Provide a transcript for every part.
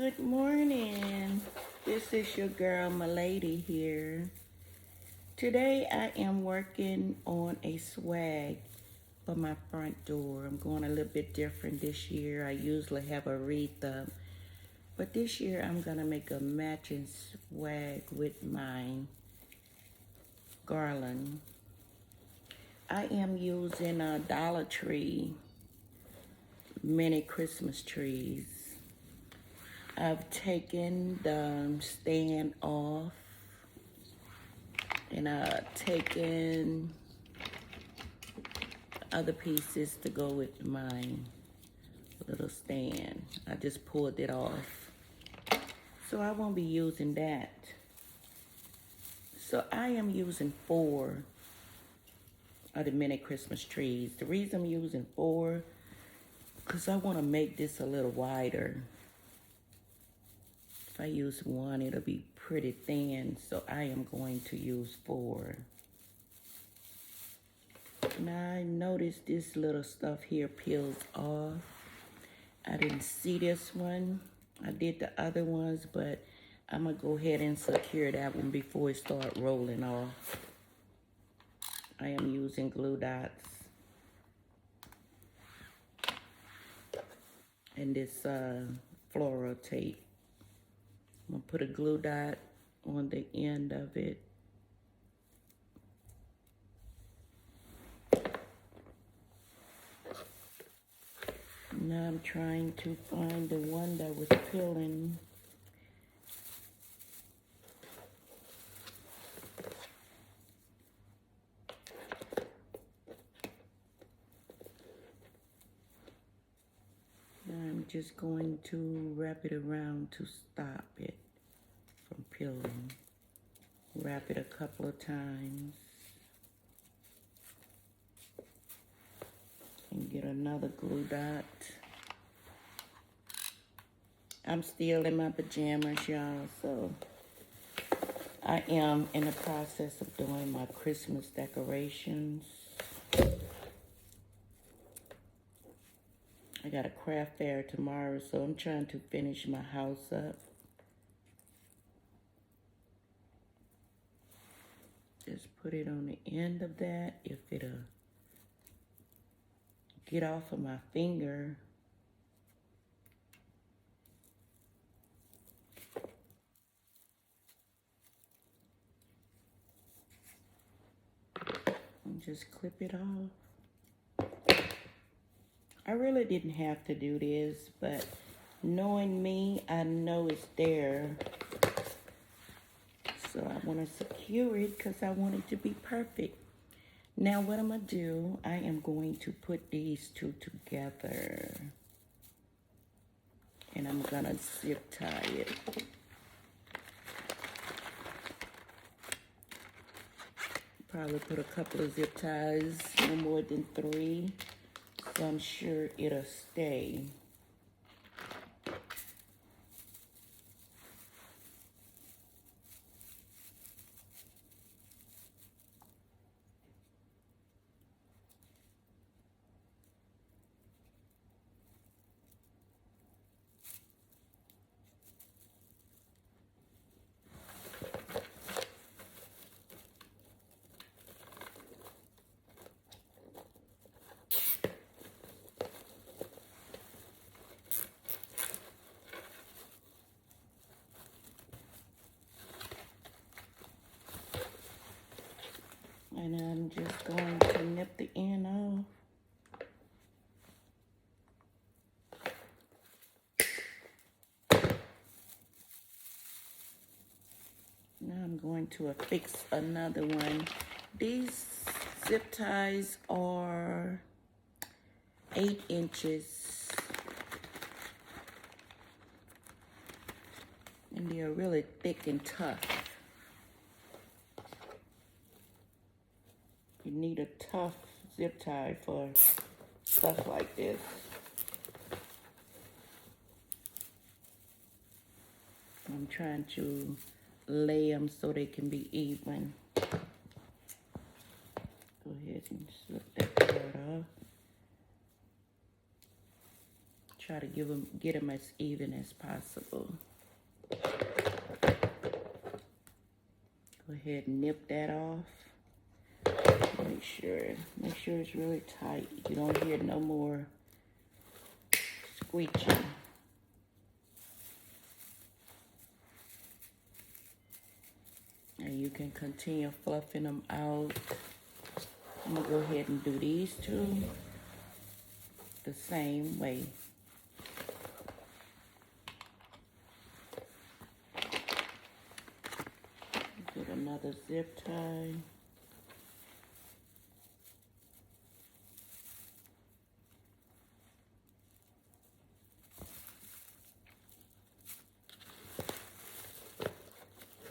Good morning. This is your girl, Milady here. Today I am working on a swag for my front door. I'm going a little bit different this year. I usually have a wreath up, but this year I'm gonna make a matching swag with my garland. I am using a Dollar Tree mini Christmas trees. I've taken the stand off and I've taken other pieces to go with my little stand. I just pulled it off. So I won't be using that. So I am using 4 of the mini Christmas trees. The reason I'm using 4, because I want to make this a little wider. If I use 1, it'll be pretty thin, so I am going to use 4. Now I noticed this little stuff here peels off. I didn't see this one. I did the other ones, but I'm gonna go ahead and secure that one before it start rolling off. I am using glue dots and this floral tape. I'm gonna put a glue dot on the end of it. Now I'm trying to find the one that was peeling. I'm just going to wrap it around to stop it from peeling. Wrap it a couple of times. And get another glue dot. I'm still in my pajamas, y'all, so I am in the process of doing my Christmas decorations. I got a craft fair tomorrow, so I'm trying to finish my house up. Just put it on the end of that. If it'll get off of my finger. And just clip it off. I really didn't have to do this, but knowing me, I know it's there. So I want to secure it because I want it to be perfect. Now what I'm going to do, I am going to put these two together. And I'm going to zip tie it. Probably put a couple of zip ties, no more than 3. So I'm sure it'll stay. And I'm just going to nip the end off. Now I'm going to affix another one. These zip ties are 8 inches. And they are really thick and tough. You need a tough zip tie for stuff like this. I'm trying to lay them so they can be even. Go ahead and slip that part off. Try to get them as even as possible. Go ahead and nip that off. Make sure it's really tight. You don't hear no more squeaking. And you can continue fluffing them out. I'm gonna go ahead and do these two the same way. Get another zip tie.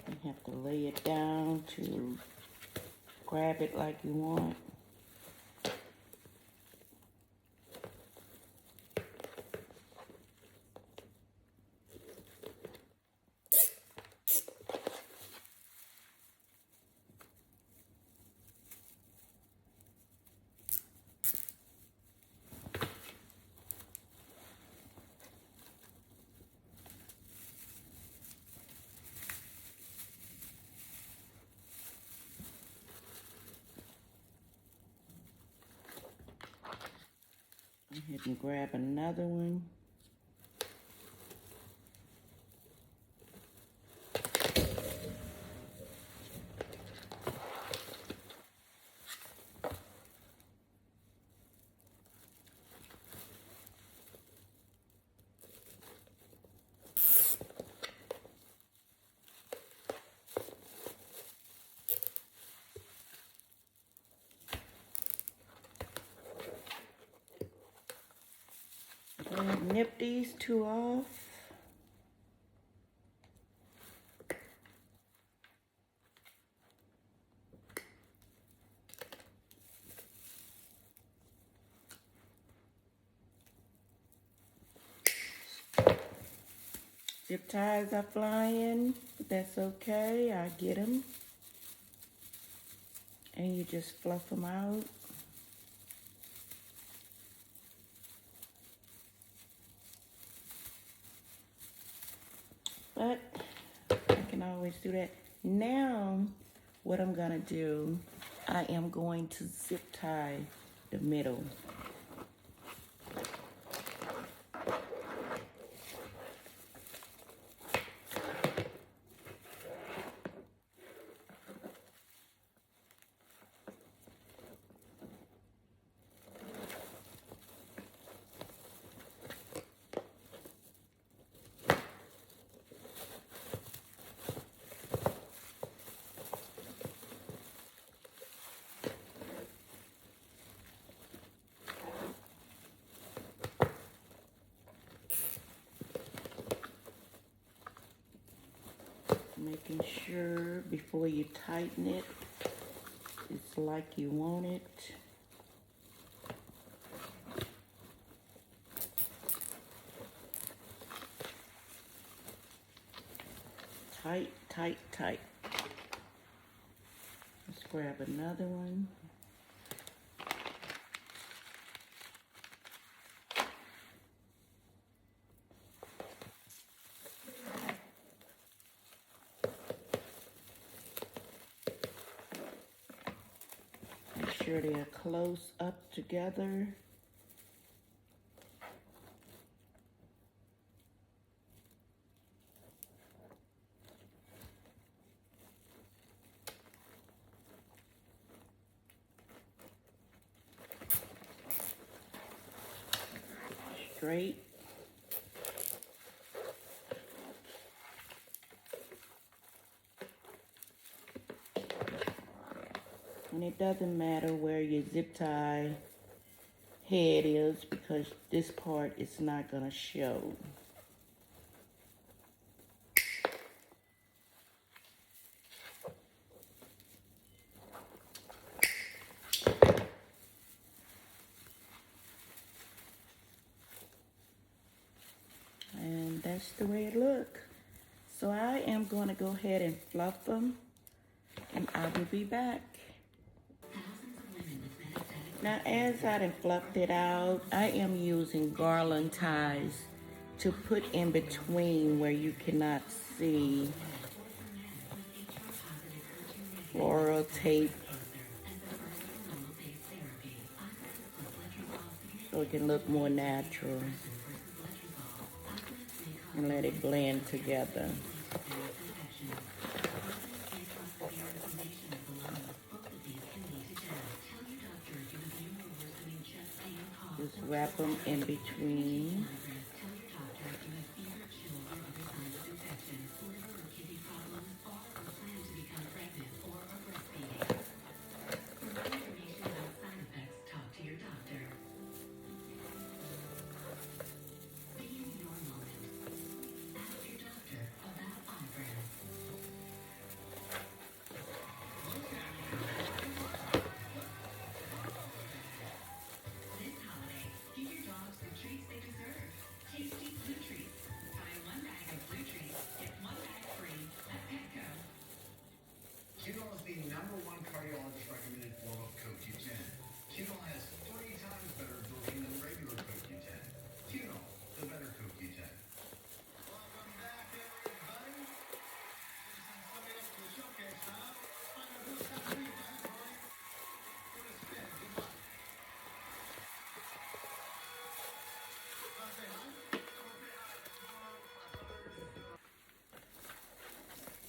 You have to lay it down to grab it like you want. Go ahead and grab another one. And nip these two off. Zip ties are flying, but that's okay. I get them. And you just fluff them out. But I can always do that. Now, what I'm gonna do, I am going to zip tie the middle. Making sure before you tighten it, it's like you want it. Tight, tight, tight. Let's grab another one. Make sure they're close up together. Straight. And it doesn't matter where your zip tie head is because this part is not gonna show. And that's the way it looks. So I am gonna go ahead and fluff them and I will be back. Now, as I done fluffed it out, I am using garland ties to put in between where you cannot see, floral tape, so it can look more natural, and let it blend together. Just wrap them in between. Qunol is the #1 cardiologist recommended form of CoQ10. Qunol has 3 times better absorption than regular CoQ10. Qunol, the better CoQ10. Welcome back, everybody. Send somebody else to the showcase, huh? Find out who's got the lead, guys, Marty. Put a spin. Good luck. Say hi.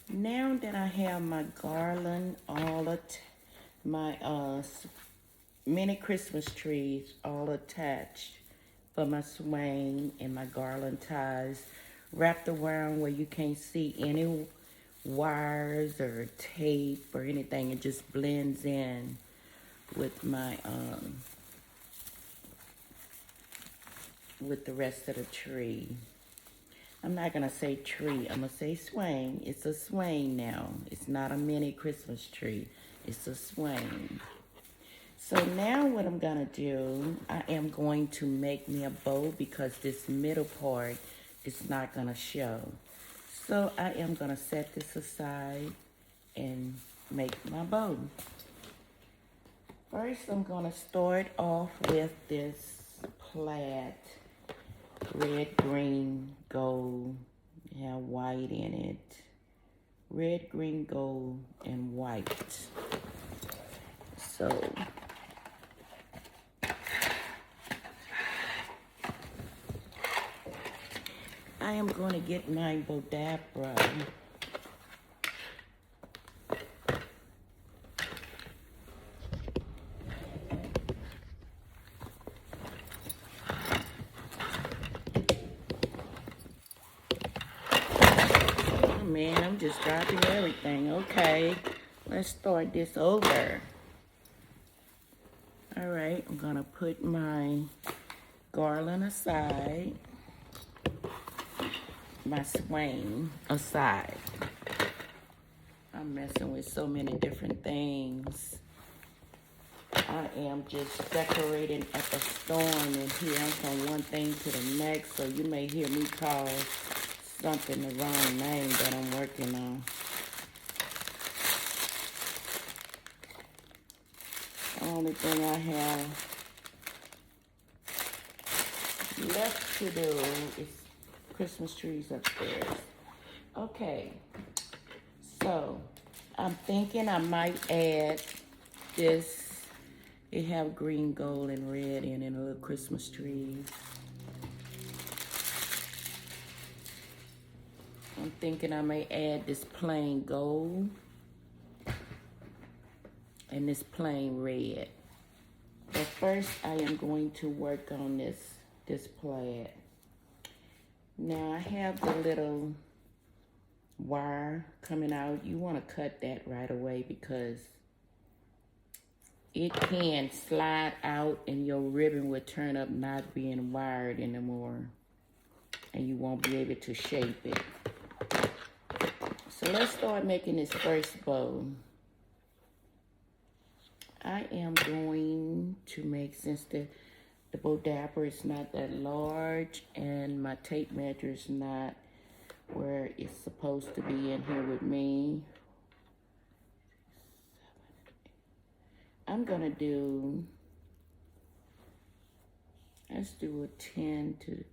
Now that I have my garland, all of my mini Christmas trees all attached for my swing and my garland ties wrapped around where you can't see any wires or tape or anything. It just blends in with my with the rest of the tree. I'm not gonna say tree, I'm gonna say swing. It's a swing now. It's not a mini Christmas tree. It's a swing. So now what I'm gonna do, I am going to make me a bow because this middle part is not gonna show. So I am gonna set this aside and make my bow. First, I'm gonna start off with this plaid, red, green, gold, have white in it. Red, green, gold, and white. So I am going to get my Bodapra. Oh man, I'm just dropping everything. Okay, let's start this over. All right, I'm gonna put my garland aside, my swing aside. I'm messing with so many different things. I am just decorating up a storm in here. I'm from one thing to the next, so you may hear me call something the wrong name that I'm working on. The only thing I have left to do is Christmas trees upstairs. Okay, so I'm thinking I might add this. It have green, gold, and red in it, a little Christmas trees. I'm thinking I may add this plain gold and this plain red. But first, I am going to work on this plaid. Now I have the little wire coming out. You want to cut that right away because it can slide out and your ribbon will turn up not being wired anymore. And you won't be able to shape it. So let's start making this first bow. I am going to make, since the Bodapra is not that large and my tape measure is not where it's supposed to be in here with me, I'm gonna do Let's do a 10 to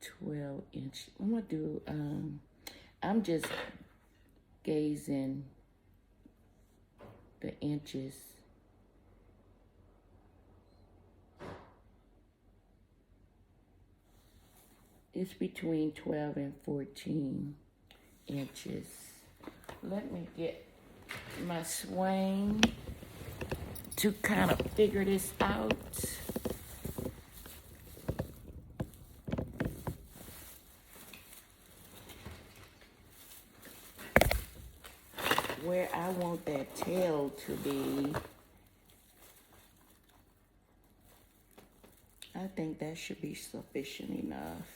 12 inch. I'm gonna do, I'm just gazing the inches. It's between 12 and 14 inches. Let me get my swing to kind of figure this out. Where I want that tail to be. I think that should be sufficient enough.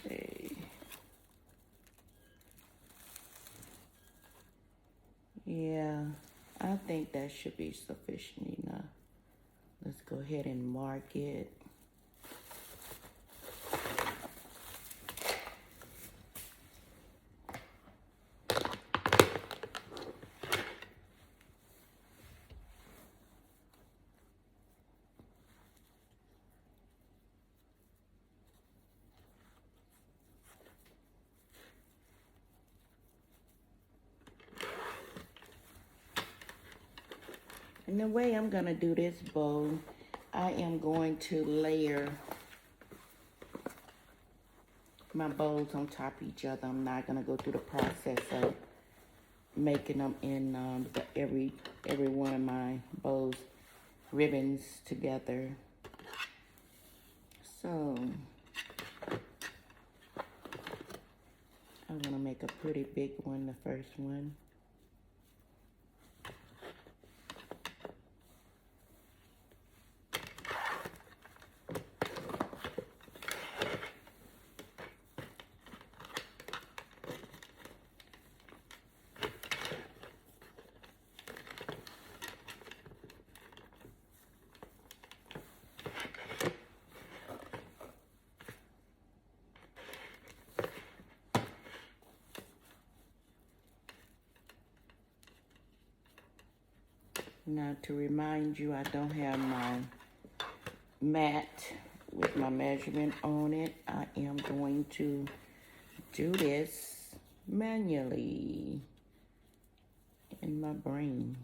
Okay. Yeah, I think that should be sufficient enough. Let's go ahead and mark it. And the way I'm gonna do this bow, I am going to layer my bows on top of each other. I'm not gonna go through the process of making them in every one of my bows ribbons together. So I'm gonna make a pretty big one, the first one. Now, to remind you, I don't have my mat with my measurement on it. I am going to do this manually in my brain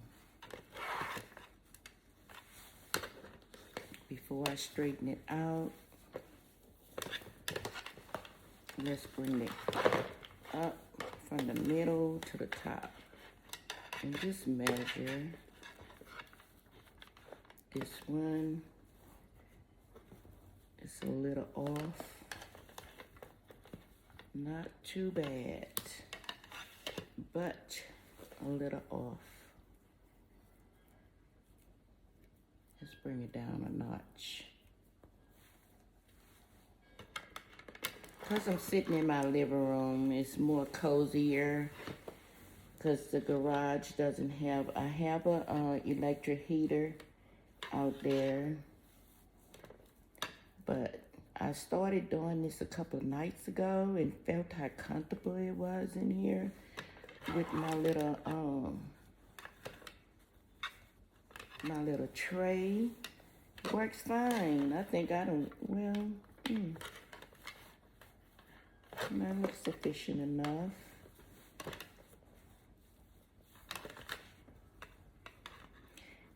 before I straighten it out. Let's bring it up from the middle to the top and just measure. This one is a little off. Not too bad, but a little off. Let's bring it down a notch. Because I'm sitting in my living room, it's more cozier because the garage doesn't have, I have a electric heater out there, but I started doing this a couple of nights ago and felt how comfortable it was in here with my little tray. It works fine. I think I don't, well, that looks sufficient enough.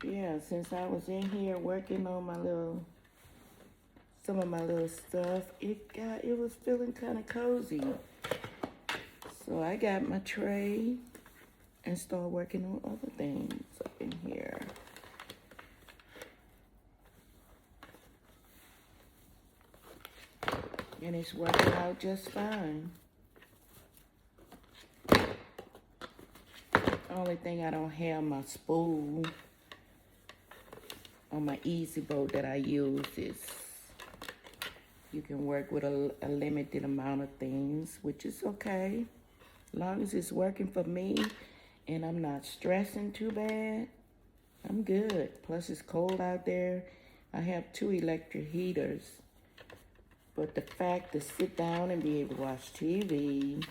Yeah, since I was in here working on some of my little stuff, it was feeling kind of cozy. So I got my tray and started working on other things up in here. And it's working out just fine. Only thing I don't have my spool on my Easy Boat that I use is you can work with a limited amount of things, which is okay. As long as it's working for me and I'm not stressing too bad, I'm good. Plus it's cold out there. I have 2 electric heaters. But the fact to sit down and be able to watch TV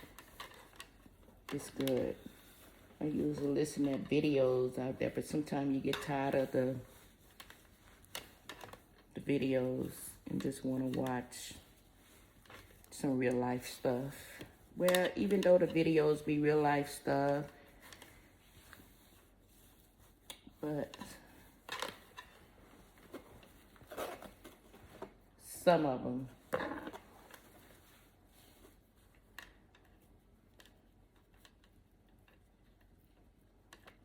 is good. I usually listen to videos out there, but sometimes you get tired of the videos and just want to watch some real life stuff. Well, even though the videos be real life stuff, but some of them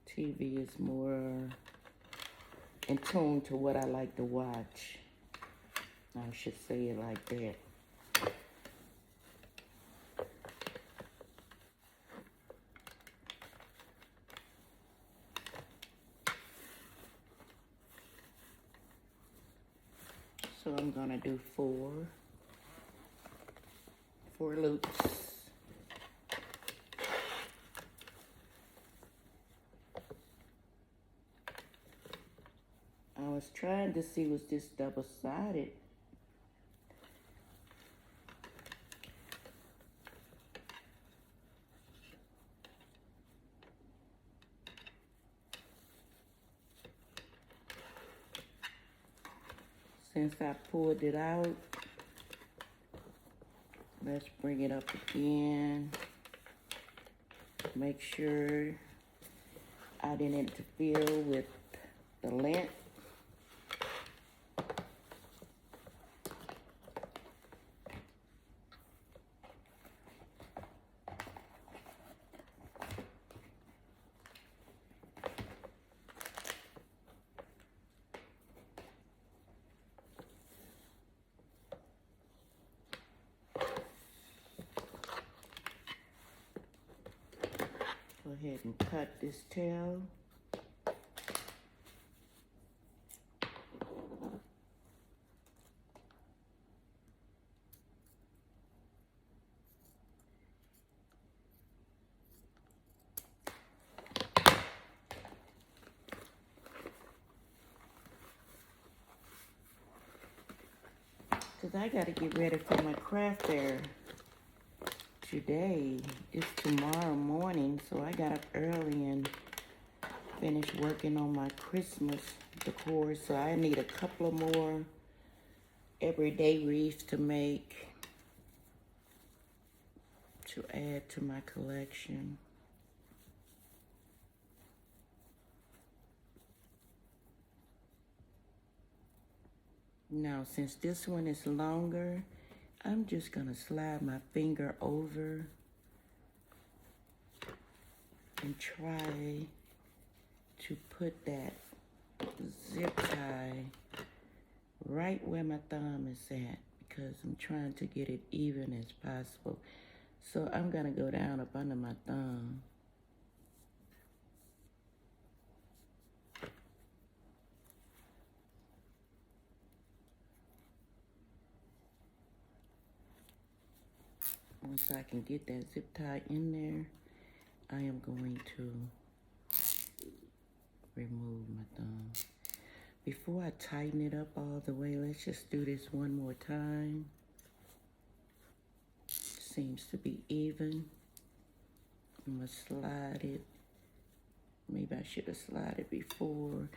TV is more in tune to what I like to watch. I should say it like that. So I'm gonna do four loops. I was trying to see, was this double-sided? Since I pulled it out, let's bring it up again. Make sure I didn't interfere with the length. Go ahead and cut this tail. Cause I gotta get ready for my craft fair today. It's tomorrow morning, so I got up early and finished working on my Christmas decor. So I need a couple of more everyday wreaths to make to add to my collection. Now, since this one is longer, I'm just gonna slide my finger over and try to put that zip tie right where my thumb is at, because I'm trying to get it even as possible. So I'm gonna go down up under my thumb. Once I can get that zip tie in there, I am going to remove my thumb. Before I tighten it up all the way, let's just do this one more time. Seems to be even. I'm gonna slide it. Maybe I should have slid it before.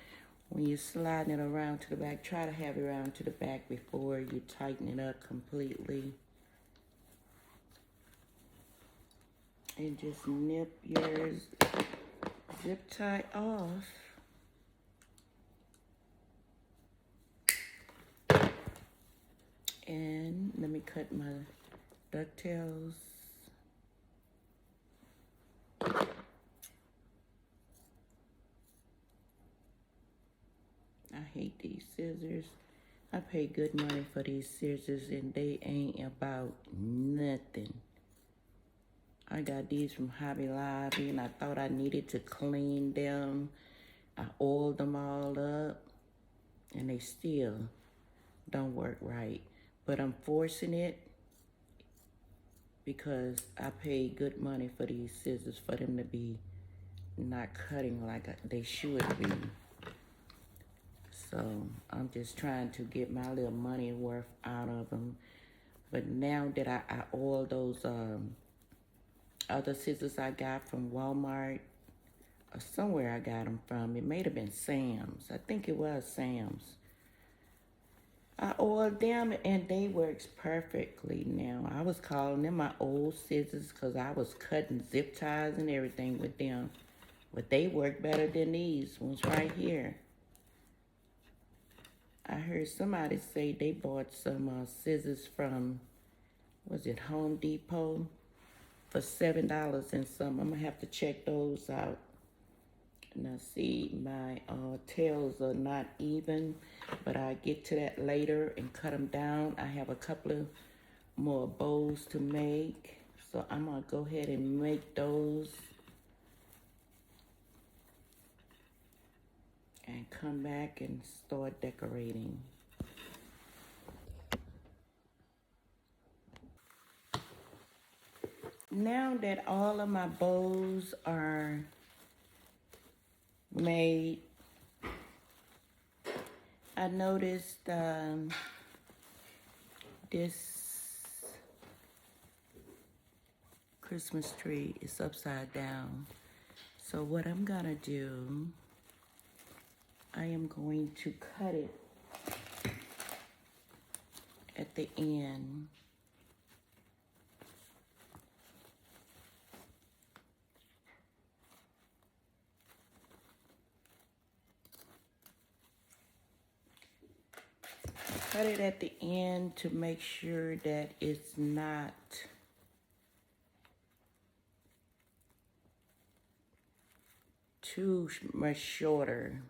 When you're sliding it around to the back, try to have it around to the back before you tighten it up completely. And just nip your zip tie off. And let me cut my ducktails. I hate these scissors. I pay good money for these scissors and they ain't about nothing. I got these from Hobby Lobby and I thought I needed to clean them. I oiled them all up and they still don't work right. But I'm forcing it because I paid good money for these scissors for them to be not cutting like they should be. So I'm just trying to get my little money worth out of them. But now that I oiled those other scissors I got from Walmart, or somewhere I got them from. It may have been Sam's. I think it was Sam's. I oiled them and they works perfectly now. I was calling them my old scissors because I was cutting zip ties and everything with them. But they work better than these ones right here. I heard somebody say they bought some scissors from, was it Home Depot? For $7 and some. I'm gonna have to check those out. Now see, my tails are not even, but I get to that later and cut them down. I have a couple of more bows to make, so I'm gonna go ahead and make those and come back and start decorating. Now that all of my bows are made, I noticed this Christmas tree is upside down. So what I'm gonna do, I am going to cut it at the end. Cut it at the end to make sure that it's not too much shorter.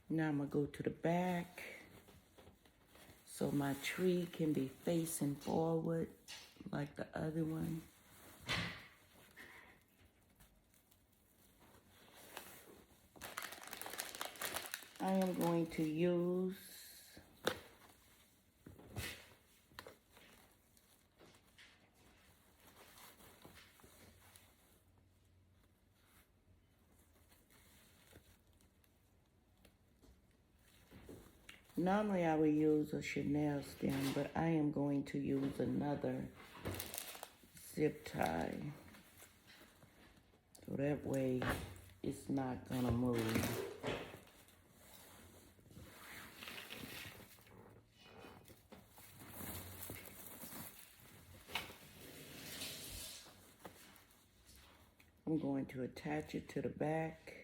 Now I'm gonna go to the back so my tree can be facing forward like the other one. I am going to use normally I would use a Chanel stem, but I am going to use another zip tie. So that way it's not gonna move. I'm going to attach it to the back.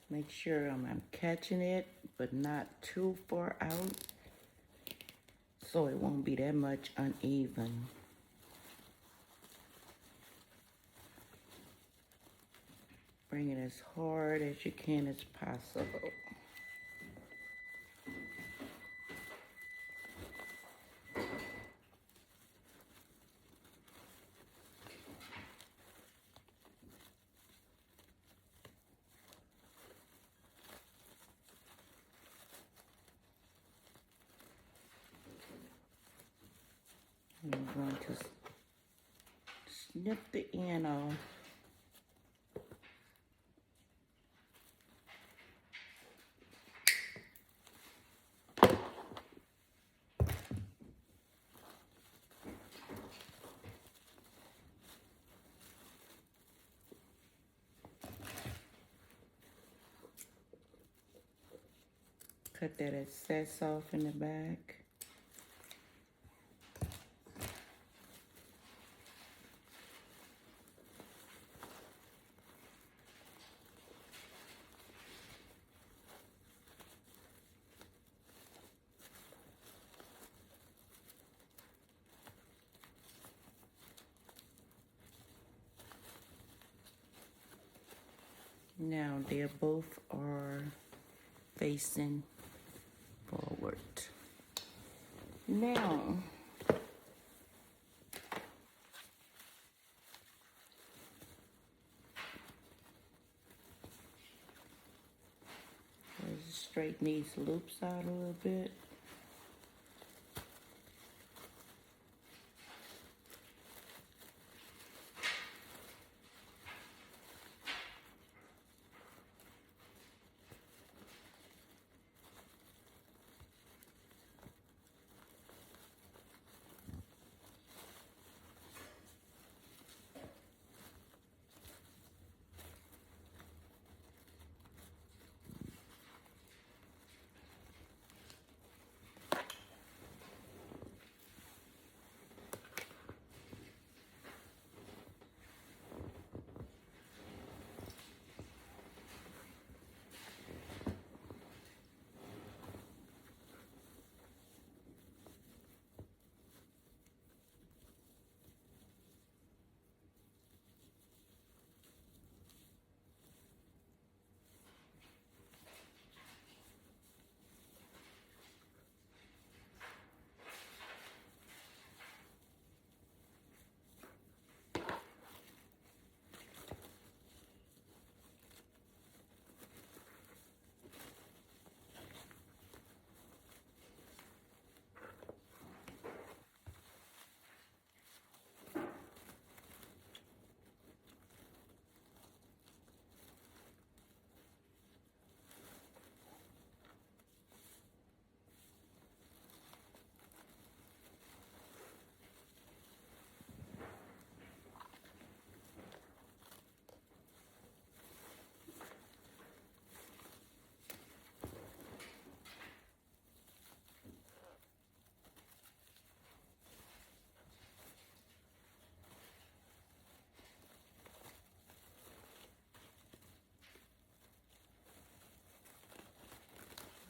Make sure I'm catching it, but not too far out, so it won't be that much uneven. Bring it as hard as you can as possible. I'm going to snip the end off. Cut that excess off in the back. Now they both are facing forward. Now, let's straighten these loops out a little bit.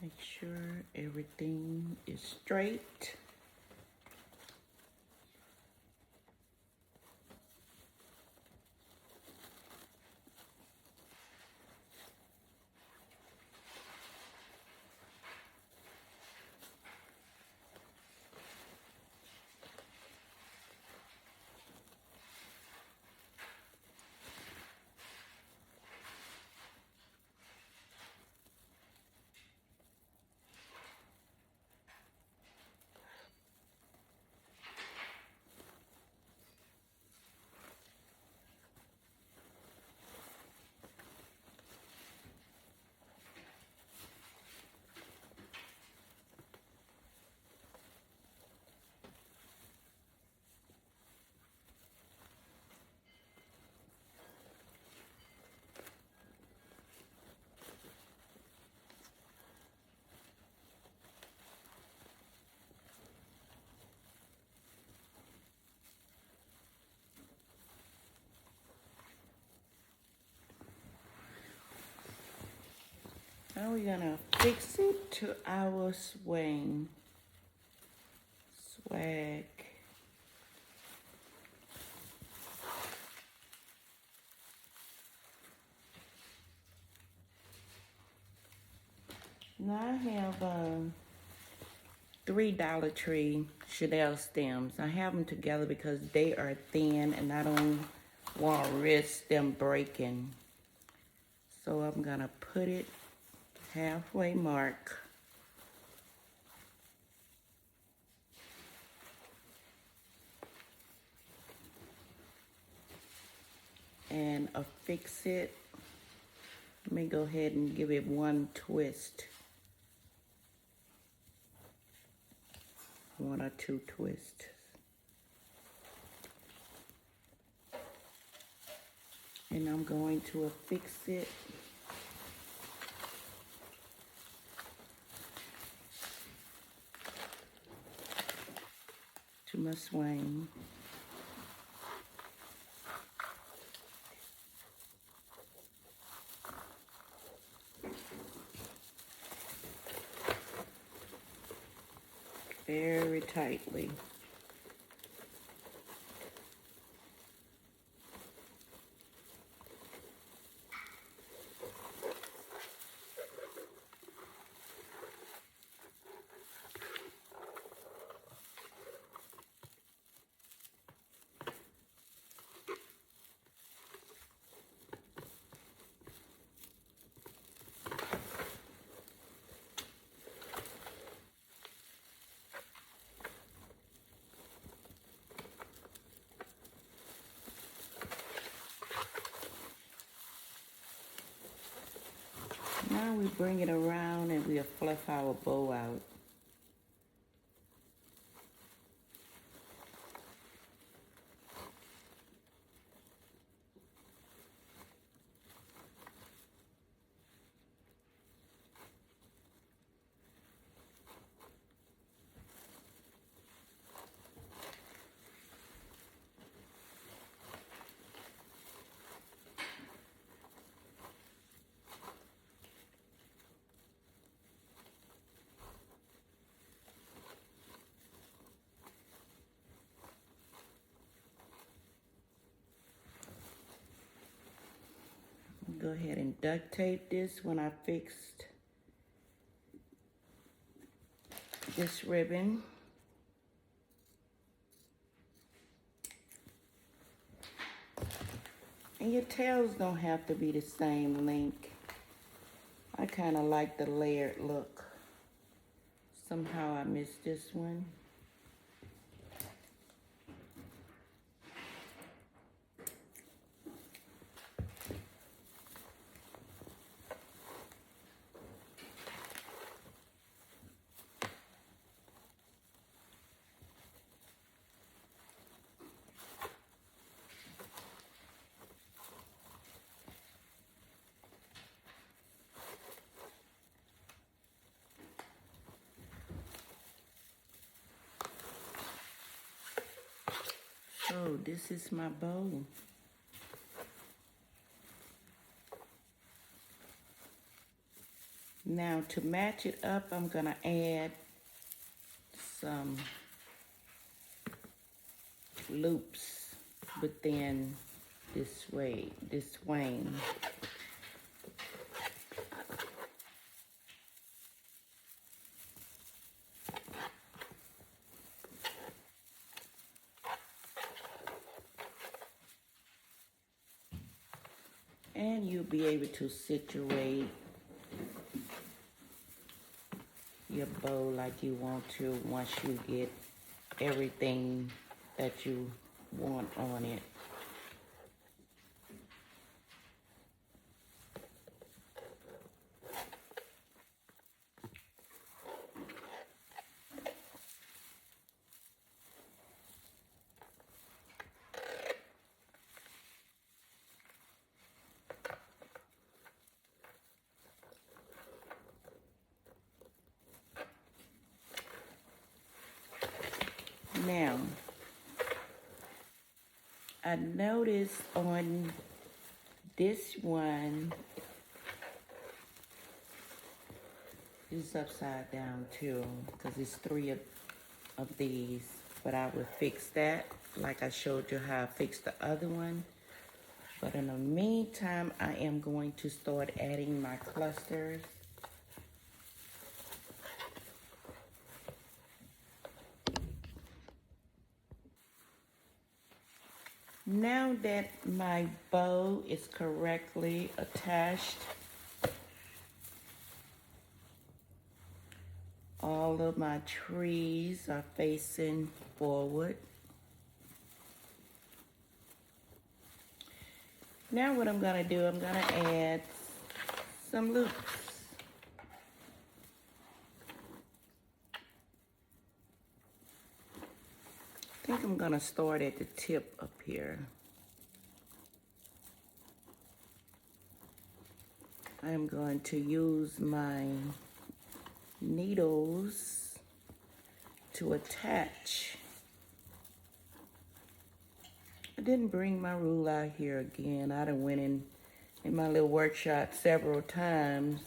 Make sure everything is straight. Now we're gonna fix it to our swag. Now I have three Dollar Tree Chanel stems. I have them together because they are thin and I don't want to risk them breaking. So I'm gonna put it halfway mark. And affix it. Let me go ahead and give it one twist. One or two twists. And I'm going to affix it to my swing. Very tightly. now we bring it around and we'll fluff our bow out. Go ahead and duct tape this when I fixed this ribbon. And your tails don't have to be the same length. I kind of like the layered look. Somehow I missed this one. So this is my bow. Now to match it up, I'm gonna add some loops within this swing. And you'll be able to situate your bow like you want to once you get everything that you want on it. Now, I noticed on this one is upside down too, because it's three of these, but I will fix that like I showed you how I fixed the other one. But in the meantime, I am going to start adding my clusters. Now that my bow is correctly attached, all of my trees are facing forward. Now what I'm gonna do, I'm gonna add some loops. I think I'm gonna start at the tip up here. I'm going to use my needles to attach. I didn't bring my rule out here again. I done went in my little workshop several times.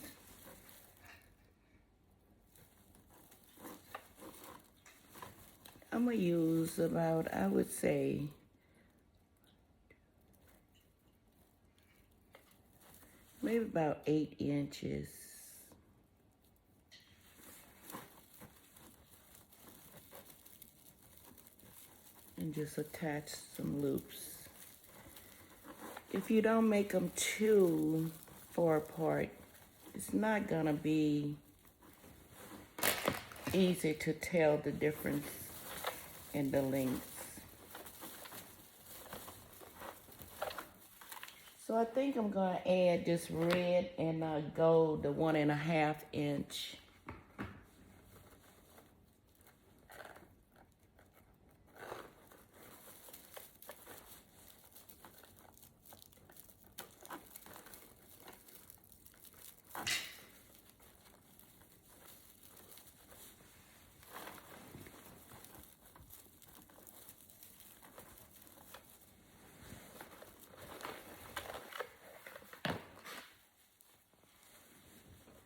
I'm gonna use about, I would say, maybe about 8 inches. And just attach some loops. If you don't make them too far apart, it's not gonna be easy to tell the difference in the lengths. So I think I'm gonna add this red and gold, the 1.5 inch.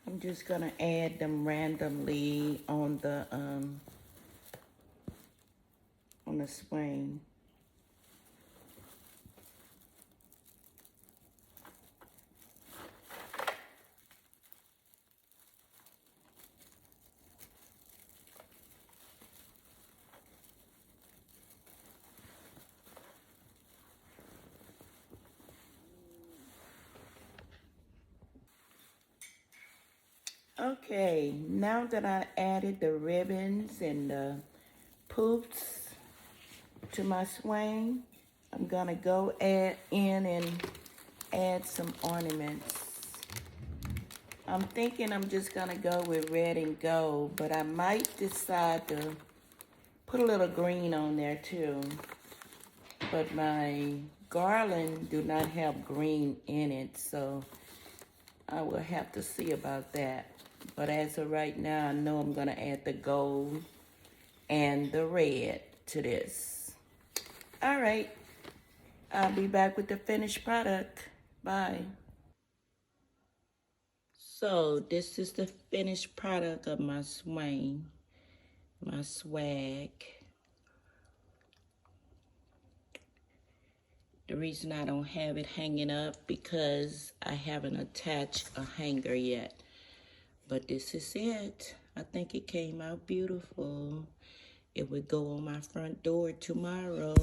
I'm just gonna add them randomly on the swing. Okay, now that I added the ribbons and the poops to my swing, I'm gonna go in and add some ornaments. I'm thinking I'm just gonna go with red and gold, but I might decide to put a little green on there too. But my garland do not have green in it, so I will have to see about that. But as of right now, I know I'm gonna add the gold and the red to this. All right, I'll be back with the finished product. Bye. So this is the finished product of my swing, my swag. The reason I don't have it hanging up because I haven't attached a hanger yet. But this is it. I think it came out beautiful. It would go on my front door tomorrow.